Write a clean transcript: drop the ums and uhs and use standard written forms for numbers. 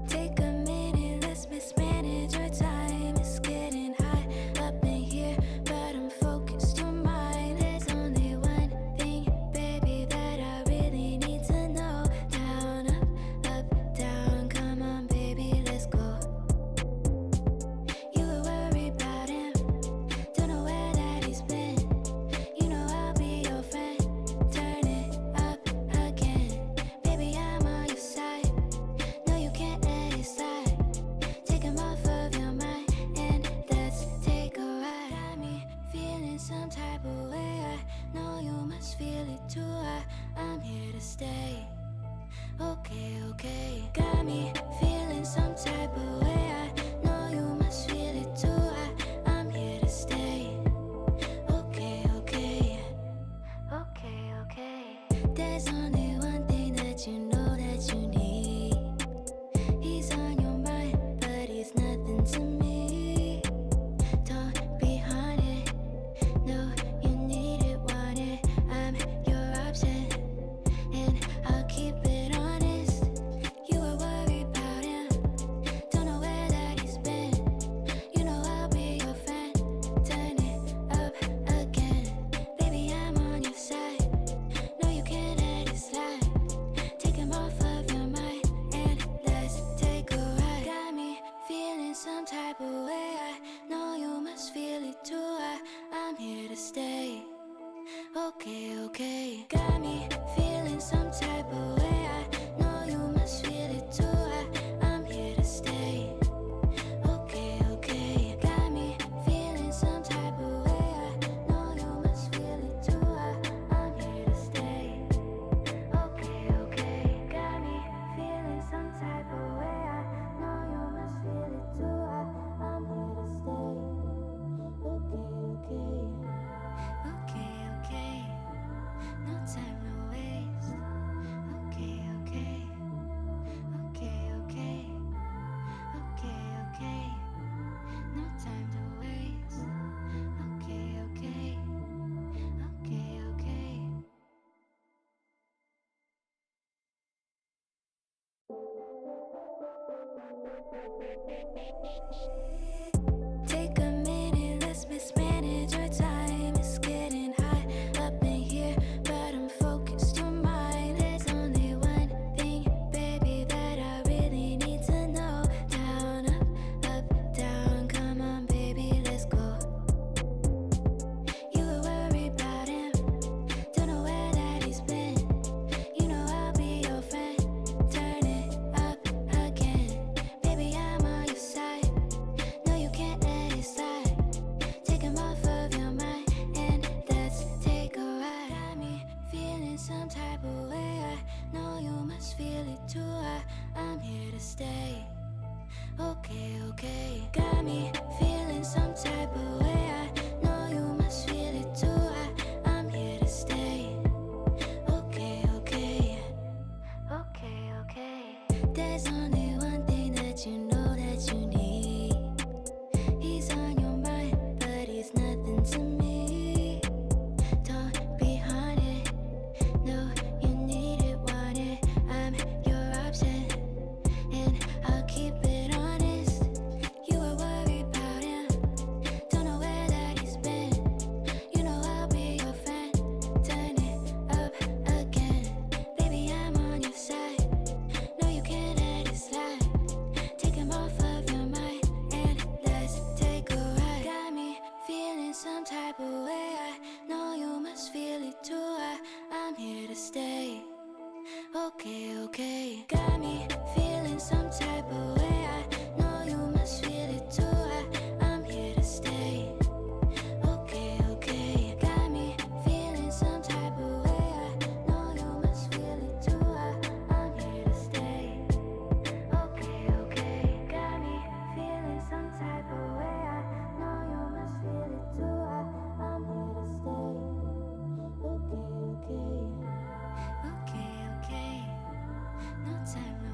Take a minute, let's mismanage our time. It's getting hot up in here, but I'm focused on mine. There's only one thing, baby, that I really need to know. Down, up, down, come on, baby, let's go. You were worried about him, don't know where that he's been. You know I'll be your friend. Turn it up again, baby, I'm on your side. No, you can't let it slide. Take him off of your mind and let's take a ride. Got me feeling some type of way. I know you must feel it too. I'm here to stay. Okay, okay. Got me feeling some type of way. I know you must feel it too. I'm here to stay. Okay, okay. Okay, okay. There's only one thing that you know that you need. He's on your mind, but he's nothing to me. Don't be haunted. No, you need it, want it. I'm your option, and I'll keep it honest. You were worried about him, don't know where that he's been. You know I'll be your friend. Turn it up again, baby, I'm on your side. No, you can't let it slide. Take him off of your mind and let's take a ride. Got me feeling some type of way. I know you must feel it too. I'm here to stay. Okay, okay. Got me feeling some type of way. I know you must feel it too. I'm here to stay. Okay, okay. Got me feeling some type of way. I know you must feel it too. I'm here to stay. Okay, okay. Got me feeling some type of way. I know you must feel it too. I'm here to stay. Okay, okay. Okay, okay. No time to waste. Okay, okay. Okay, okay. Okay, okay. No time to waste. Okay, okay. Okay, okay. Take a minute, let's mismanage our time. It's getting hot up in here, but I'm focused on mine. There's only one thing, baby, that I really need to know. Down, up, down, come on, baby, let's go. You were worried about him, don't know where that he's been. You know I'll be your friend. Turn it up again, baby, I'm on your side. No, you can't let it slide. Take him off of your mind and let's take a ride. Got me feeling some type of way. I know you must feel it too. I'm here to stay. Okay, okay. Got me feeling some type of way. I know you must feel it too. I'm here to stay. Okay, okay. Okay, okay. There's only one thing that you know that you need. He's on your mind, but he's nothing to me. Don't be haunted. No, you need it, want it. I'm your option, and I'll keep it honest. You were worried about him, don't know where that he's been. You know I'll be your friend. Turn it up again, baby, I'm on your side. No, you can't let it slide. Take him off of your mind and let's take a ride. Got me feeling some type of way. I know you must feel it too. I'm here to stay. Okay, okay. Got me feeling some type of way. I know you must feel it too. I'm here to stay. Okay, okay. Got me feeling some type of way. I know you must feel it too. I'm here to stay. Okay, okay. Got me feeling some type of way. I know you must feel it too. I'm here to stay. Okay, okay. Okay, okay. No time to